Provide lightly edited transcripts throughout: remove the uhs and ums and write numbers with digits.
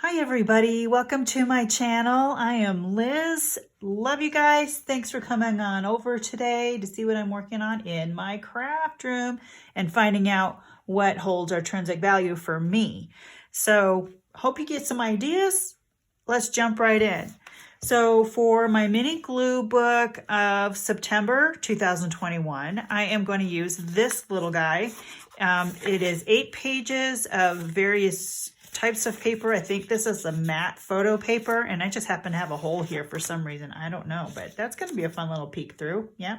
Hi everybody, welcome to my channel. I am Liz. Love you guys. Thanks for coming on over today to see what I'm working on in my craft room and finding out what holds our intrinsic value for me. So hope you get some ideas. Let's jump right in. So for my mini glue book of September 2021, I am going to use this little guy. It is 8 pages of various types of paper. I think this is a matte photo paper, and I just happen to have a hole here for some reason. I don't know, but that's going to be a fun little peek through. Yeah.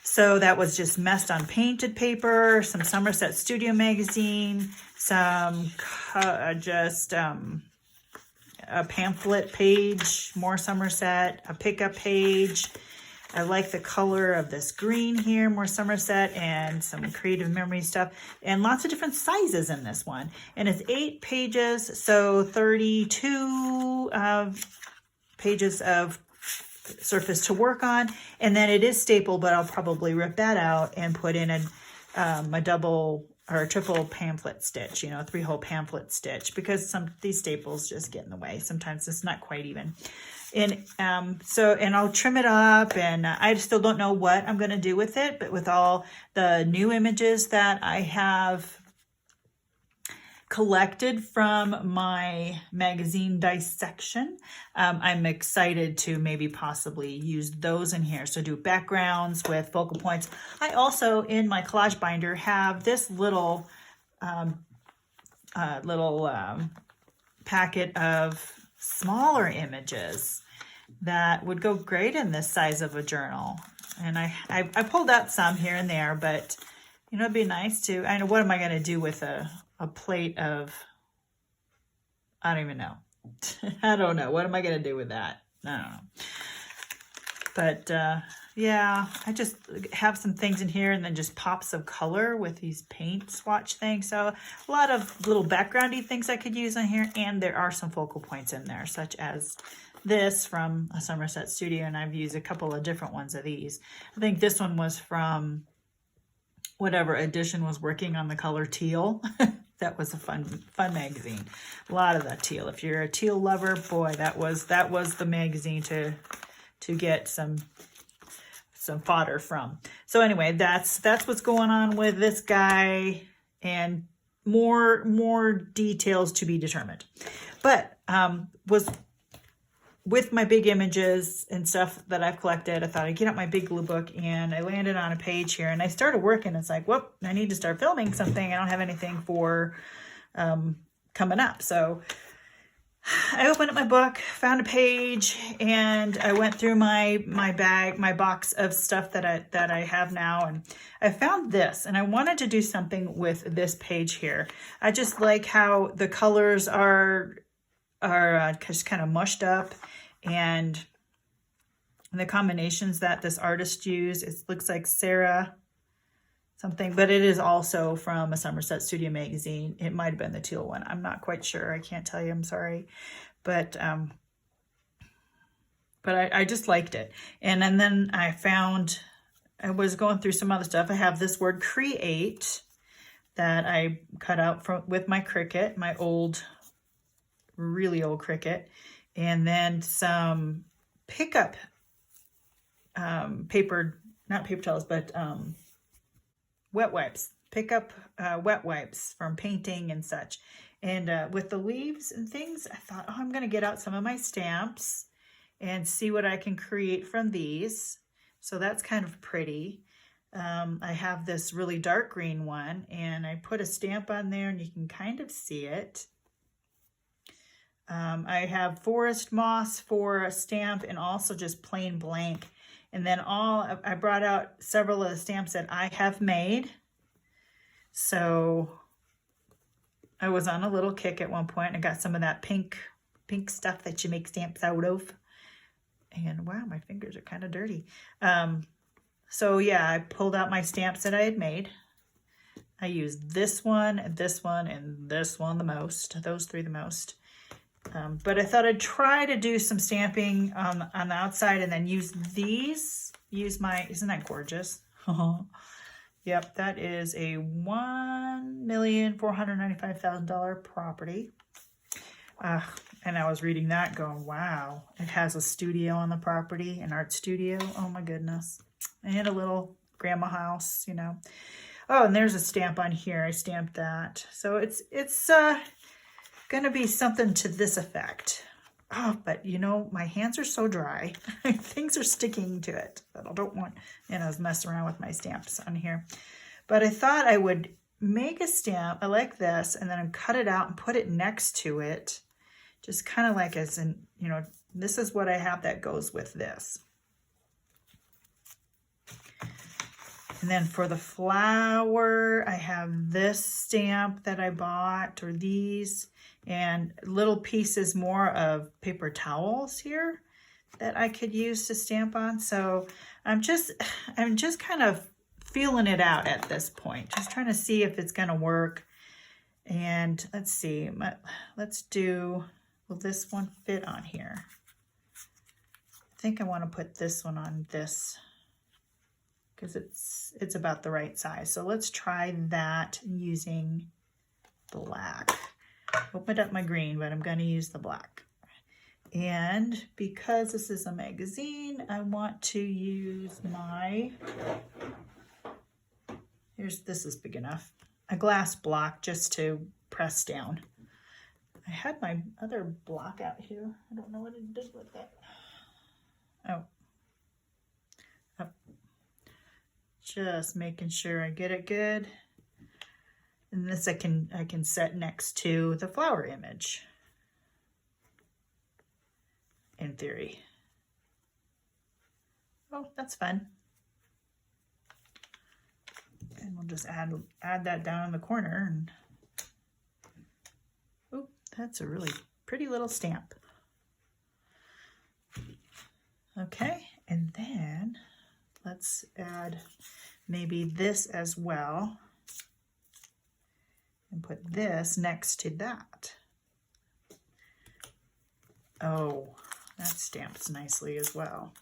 So that was just messed on painted paper, some Somerset Studio magazine, some a pamphlet page, more Somerset, a pickup page. I like the color of this green here, more Somerset, and some creative memory stuff, and lots of different sizes in this one. And it's 8 pages, so 32 pages of surface to work on. And then it is stapled, but I'll probably rip that out and put in a double or a triple pamphlet stitch, you know, 3-hole pamphlet stitch, because these staples just get in the way. Sometimes it's not quite even. And and I'll trim it up, and I still don't know what I'm going to do with it, but with all the new images that I have collected from my magazine dissection, I'm excited to maybe possibly use those in here. So do backgrounds with focal points. I also, in my collage binder, have this little packet of smaller images that would go great in this size of a journal. And I pulled out some here and there, but you know, it'd be nice to, I know, what am I going to do with a plate of, I don't even know. I don't know. What am I going to do with that? I don't know. But yeah, I just have some things in here, and then just pops of color with these paint swatch things. So a lot of little backgroundy things I could use on here, and there are some focal points in there, such as this from a Somerset Studio, and I've used a couple of different ones of these. I think this one was from whatever edition was working on the color teal. That was a fun magazine. A lot of that teal. If you're a teal lover, boy, that was the magazine to get some fodder from. So anyway, that's what's going on with this guy, and more details to be determined. But was with my big images and stuff that I've collected, I thought I'd get out my big glue book, and I landed on a page here, and I started working. It's like, whoop, I need to start filming something. I don't have anything for coming up. So I opened up my book, found a page, and I went through my box of stuff that I have now, and I found this, and I wanted to do something with this page here. I just like how the colors are just kind of mushed up, and the combinations that this artist used, it looks like Sarah something, but it is also from a Somerset Studio magazine. It might have been the teal one. I'm not quite sure. I can't tell you. I'm sorry. But I just liked it. And then I was going through some other stuff. I have this word create that I cut out with my Cricut, my really old Cricut, and then some pickup paper, not paper towels, but wet wipes, pickup wet wipes from painting and such. And with the leaves and things, I thought, oh, I'm going to get out some of my stamps and see what I can create from these. So that's kind of pretty. I have this really dark green one, and I put a stamp on there, and you can kind of see it. I have forest moss for a stamp, and also just plain blank. And then I brought out several of the stamps that I have made. So I was on a little kick at one point. I got some of that pink stuff that you make stamps out of. And wow, my fingers are kind of dirty. So yeah, I pulled out my stamps that I had made. I used this one, and this one, and this one the most, those 3 the most. But I thought I'd try to do some stamping on the outside, and then use these. Isn't that gorgeous? Yep, that is a $1,495,000 property. And I was reading that going, wow, it has a studio on the property, an art studio. Oh my goodness. And a little grandma house, you know. Oh, and there's a stamp on here. I stamped that. So it's going to be something to this effect. Oh, but you know, my hands are so dry. Things are sticking to it. But I don't want, you know, I was messing around with my stamps on here. But I thought I would make a stamp. I like this, and then cut it out and put it next to it. Just kind of like as in, you know, this is what I have that goes with this. And then for the flower, I have this stamp that I bought, or these, and little pieces more of paper towels here that I could use to stamp on. So I'm just kind of feeling it out at this point, just trying to see if it's going to work. And let's see, let's do, will this one fit on here? I think I want to put this one on this, because it's about the right size. So let's try that using black. Opened up my green, but I'm going to use the black. And because this is a magazine, I want to use my, this is big enough, a glass block just to press down. I had my other block out here. I don't know what it did with it. Oh. Just making sure I get it good. And this I can set next to the flower image, in theory. Oh, that's fun. And we'll just add that down in the corner. And oh, that's a really pretty little stamp. Okay, and then let's add maybe this as well, and put this next to that. Oh, that stamps nicely as well.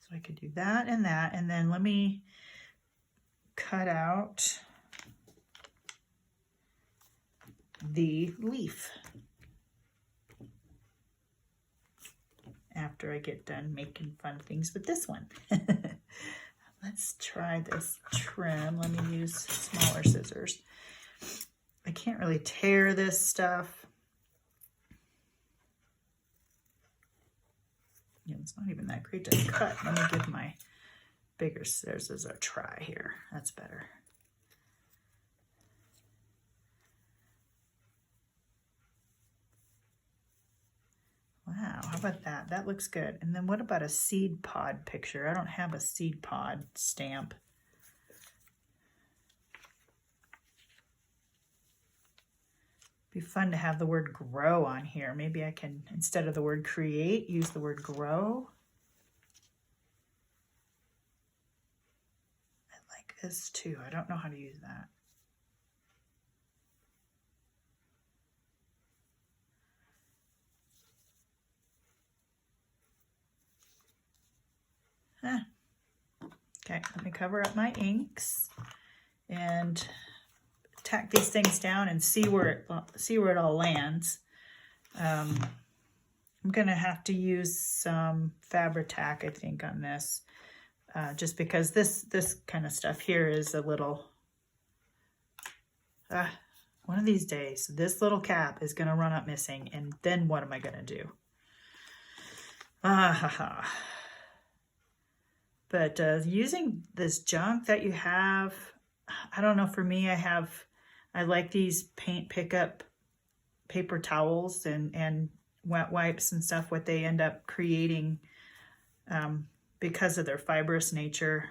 So I could do that, and then let me cut out the leaf after I get done making fun things with this one. Let's try this trim. Let me use smaller scissors. I can't really tear this stuff. Yeah, it's not even that great to cut. Let me give my bigger scissors a try here. That's better. Wow, how about that? That looks good. And then what about a seed pod picture? I don't have a seed pod stamp. Be fun to have the word grow on here. Maybe I can, instead of the word create, use the word grow. I like this too. I don't know how to use that. Okay, let me cover up my inks and tack these things down and see where it all lands. I'm gonna have to use some Fabri-Tac, I think, on this, just because this kind of stuff here is a little. One of these days, this little cap is gonna run up missing, and then what am I gonna do? But using this junk that you have, I don't know, for me, I like these paint pickup paper towels and wet wipes and stuff, what they end up creating because of their fibrous nature.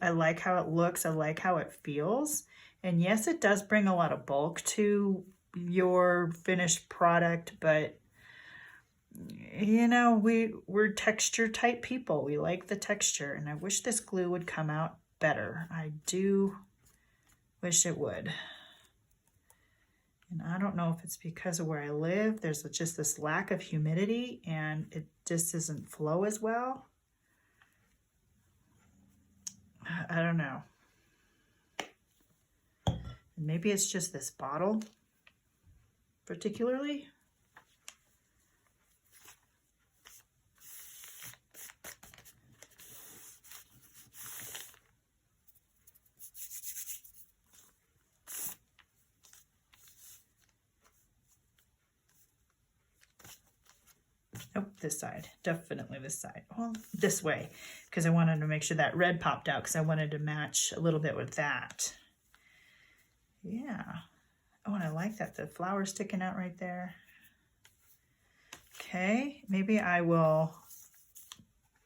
I like how it looks. I like how it feels. And yes, it does bring a lot of bulk to your finished product, but you know, we're texture type people. We like the texture, and I wish this glue would come out better. I do wish it would. And I don't know if it's because of where I live. There's just this lack of humidity, and it just doesn't flow as well. I don't know. Maybe it's just this bottle. particularly. Nope, this side, definitely this side. Well, this way, because I wanted to make sure that red popped out because I wanted to match a little bit with that. Yeah. Oh, and I like that, the flower sticking out right there. Okay, maybe I will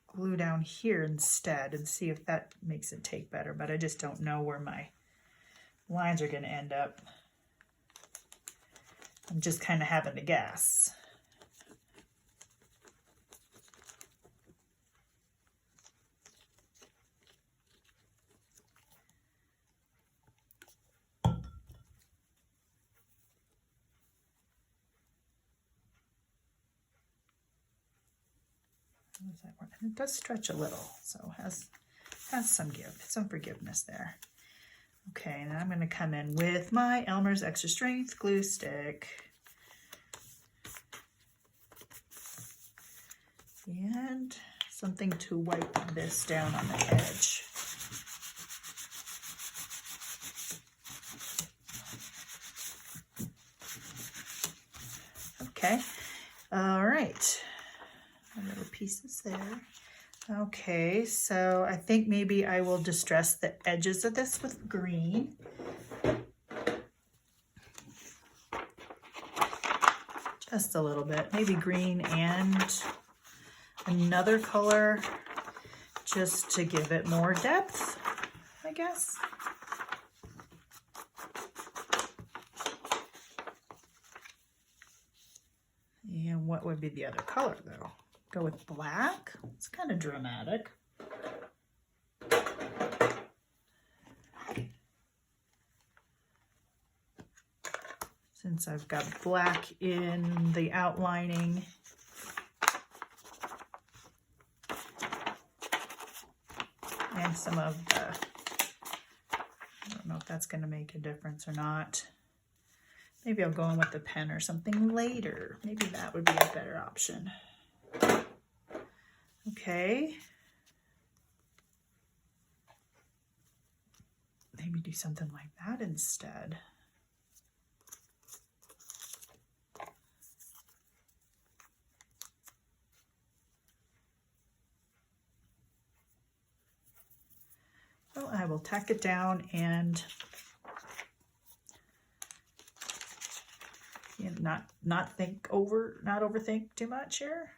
glue down here instead and see if that makes it take better, but I just don't know where my lines are going to end up. I'm just kind of having to guess. Does that work? It does stretch a little, so has some forgiveness there. Okay, and I'm going to come in with my Elmer's Extra Strength glue stick. And something to wipe this down on the edge. Okay, all right. Little pieces there. Okay, so I think maybe I will distress the edges of this with green. Just a little bit, maybe green and another color just to give it more depth, I guess. And what would be the other color though? Go with black. It's kind of dramatic. Since I've got black in the outlining. And some of the, I don't know if that's going to make a difference or not. Maybe I'll go in with the pen or something later. Maybe that would be a better option. Okay. Maybe do something like that instead. Well, I will tack it down and not overthink too much here.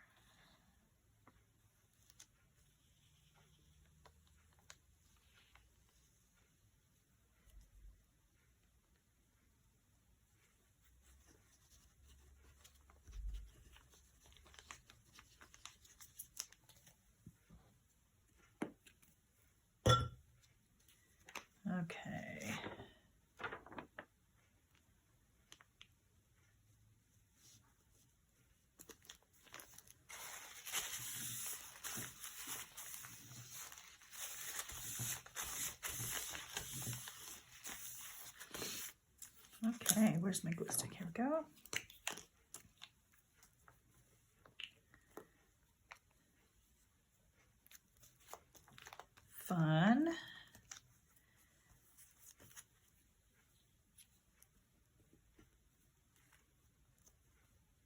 Okay. Okay, where's my glue stick? Here we go. Fun.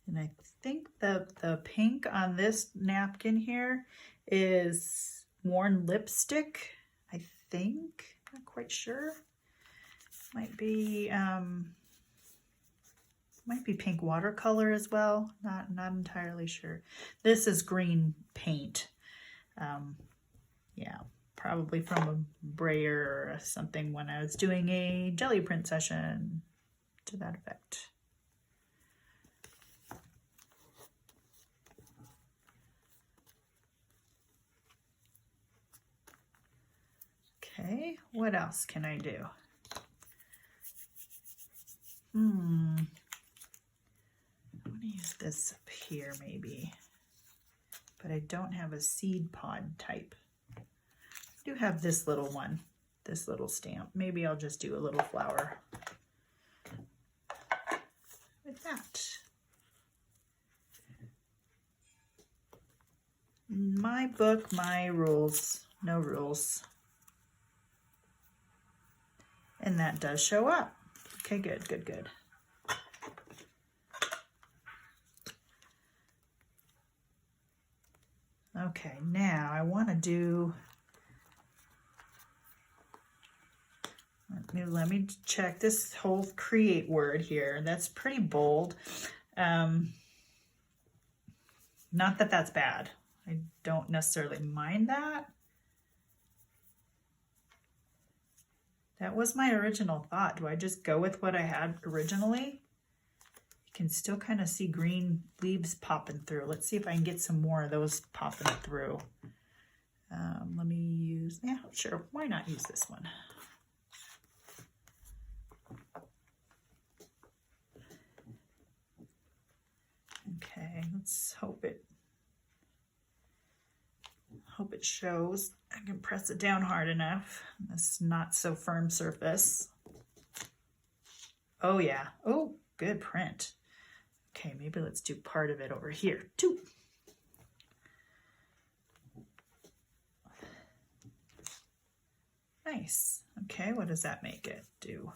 And I think the pink on this napkin here is worn lipstick, I think. Not quite sure. Might be pink watercolor as well. Not entirely sure. This is green paint. Yeah, probably from a brayer or something when I was doing a jelly print session to that effect. Okay, what else can I do? I want to use this up here maybe, but I don't have a seed pod type. I do have this little one, this little stamp. Maybe I'll just do a little flower with that? My book, my rules, no rules. And that does show up. Okay, good, good, good. Okay, now I want to do, let me check this whole create word here. That's pretty bold. Not that that's bad. I don't necessarily mind that. That was my original thought. Do I just go with what I had originally? You can still kind of see green leaves popping through. Let's see if I can get some more of those popping through. Let me use, yeah, sure. Why not use this one? Okay, let's hope it shows. I can press it down hard enough. This not so firm surface. Oh yeah. Oh, good print. Okay, maybe let's do part of it over here too. Nice. Okay, what does that make it do?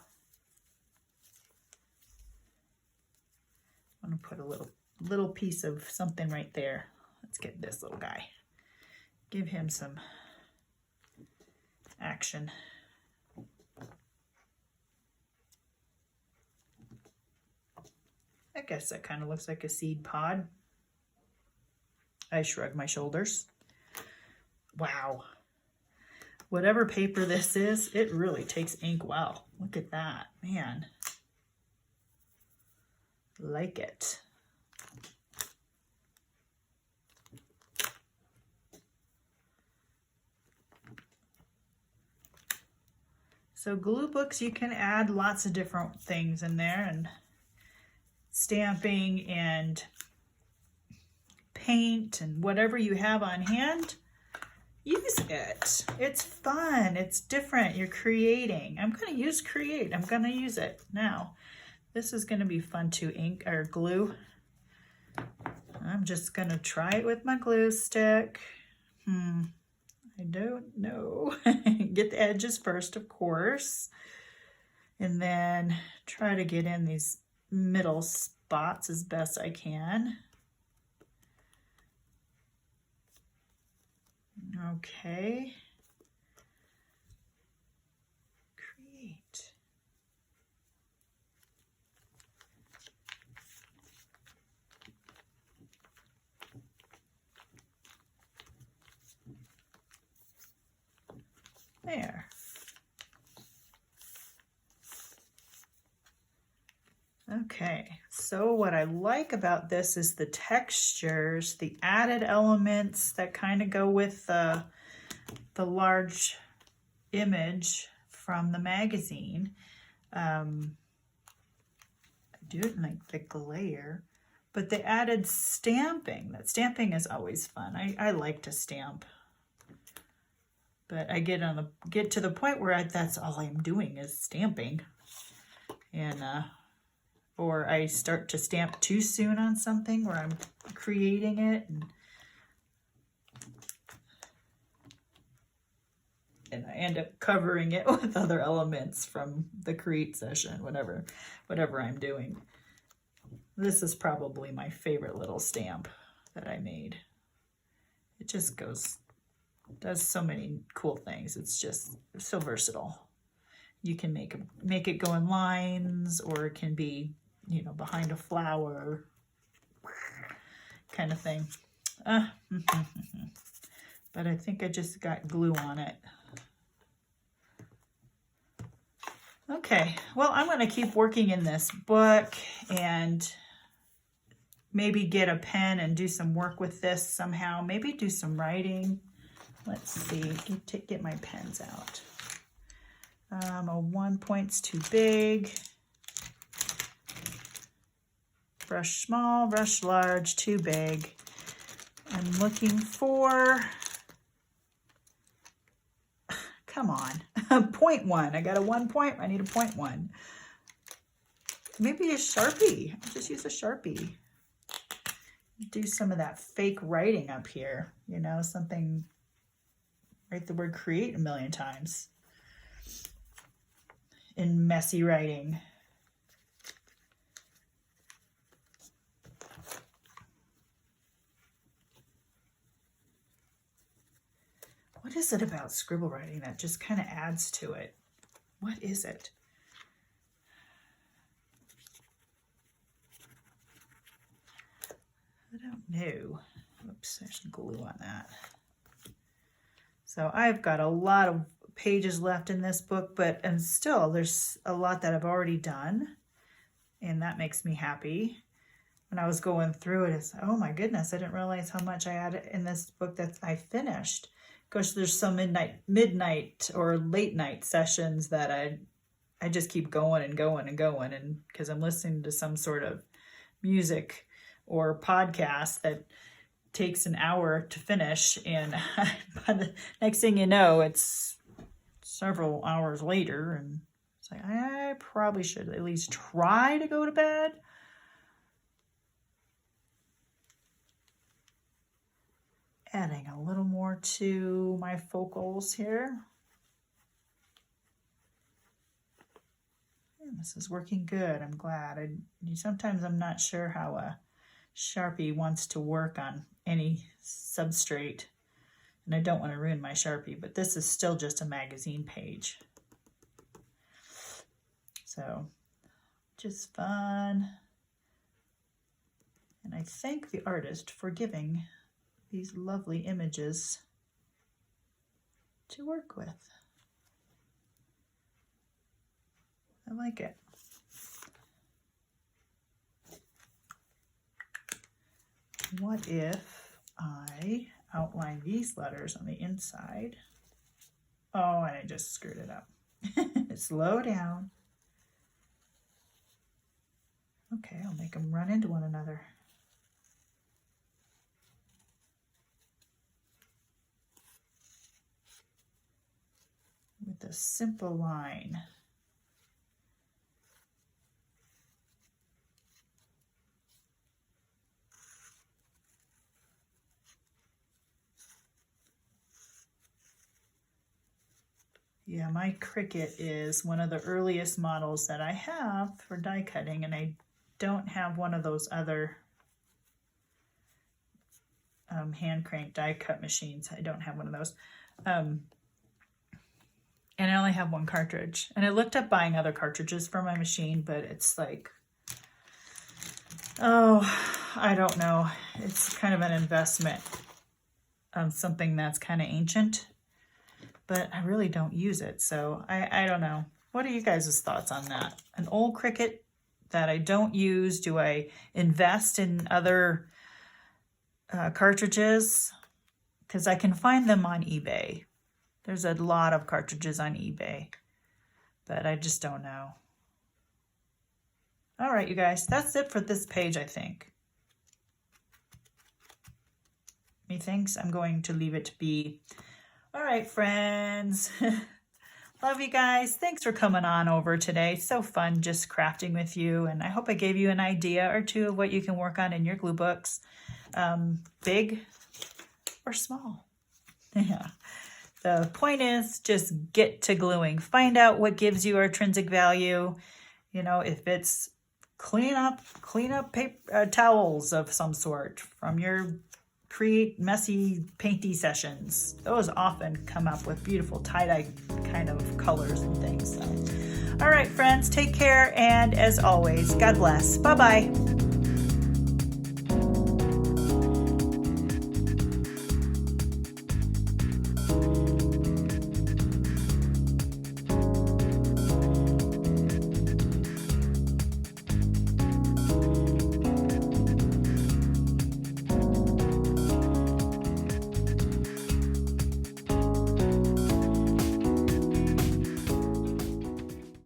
I'm gonna put a little piece of something right there. Let's get this little guy. Give him some action. I guess that kind of looks like a seed pod. I shrug my shoulders. Wow. Whatever paper this is, it really takes ink well. Look at that, man. Like it. So glue books, you can add lots of different things in there, and stamping and paint and whatever you have on hand, use it. It's fun. It's different. You're creating. I'm going to use create. I'm going to use it now. This is going to be fun to ink or glue. I'm just going to try it with my glue stick. I don't know. Get the edges first, of course, and then try to get in these middle spots as best I can. Okay. Create. There. Okay, so what I like about this is the textures, the added elements that kind of go with the large image from the magazine. I do it in like the glare, but the added stamping, that stamping is always fun. I like to stamp. But I get to the point where that's all I'm doing is stamping, and or I start to stamp too soon on something where I'm creating it, and I end up covering it with other elements from the create session, whatever I'm doing. This is probably my favorite little stamp that I made. It just does so many cool things. It's just so versatile. You can make it go in lines, or it can be, you know, behind a flower kind of thing. But I think I just got glue on it. Okay, well, I'm going to keep working in this book and maybe get a pen and do some work with this somehow. Maybe do some writing. Let's see, get my pens out. A 1 point's too big. Brush small, brush large, too big. I'm looking for, come on, 0.1. I got a 1 point, I need a 0.1. maybe a Sharpie. I'll just use a Sharpie. Do some of that fake writing up here, you know, something, write the word create a million times in messy writing. What is it about scribble writing that just kind of adds to it? What is it? I don't know. Oops, there's some glue on that. So I've got a lot of pages left in this book, and still there's a lot that I've already done, and that makes me happy. When I was going through it, it's, oh my goodness, I didn't realize how much I had in this book that I finished. Of course, there's some midnight or late night sessions that I just keep going and going and going, and because I'm listening to some sort of music or podcast that takes an hour to finish, and by the next thing you know, it's several hours later, and it's like, I probably should at least try to go to bed. Adding a little more to my focals here. And this is working good, I'm glad. Sometimes I'm not sure how a Sharpie wants to work on any substrate, and I don't want to ruin my Sharpie, but this is still just a magazine page. So, just fun. And I thank the artist for giving these lovely images to work with. I like it. What if I outline these letters on the inside? Oh, and I just screwed it up. Slow down. Okay, I'll make them run into one another. With a simple line. Yeah, my Cricut is one of the earliest models that I have for die cutting, and I don't have one of those other hand crank die cut machines. I don't have one of those. And I only have one cartridge. And I looked up buying other cartridges for my machine, but it's like, oh, I don't know. It's kind of an investment on something that's kind of ancient, but I really don't use it. So I don't know. What are you guys' thoughts on that? An old Cricut that I don't use, do I invest in other cartridges? Because I can find them on eBay. There's a lot of cartridges on eBay, but I just don't know. All right, you guys, that's it for this page, I think. Methinks I'm going to leave it be. All right, friends. Love you guys. Thanks for coming on over today. So fun just crafting with you, and I hope I gave you an idea or two of what you can work on in your glue books, big or small. Yeah. The point is just get to gluing. Find out what gives you intrinsic value. You know, if it's clean up paper, towels of some sort from your create messy painty sessions. Those often come up with beautiful tie-dye kind of colors and things. So, all right, friends, take care. And as always, God bless. Bye-bye.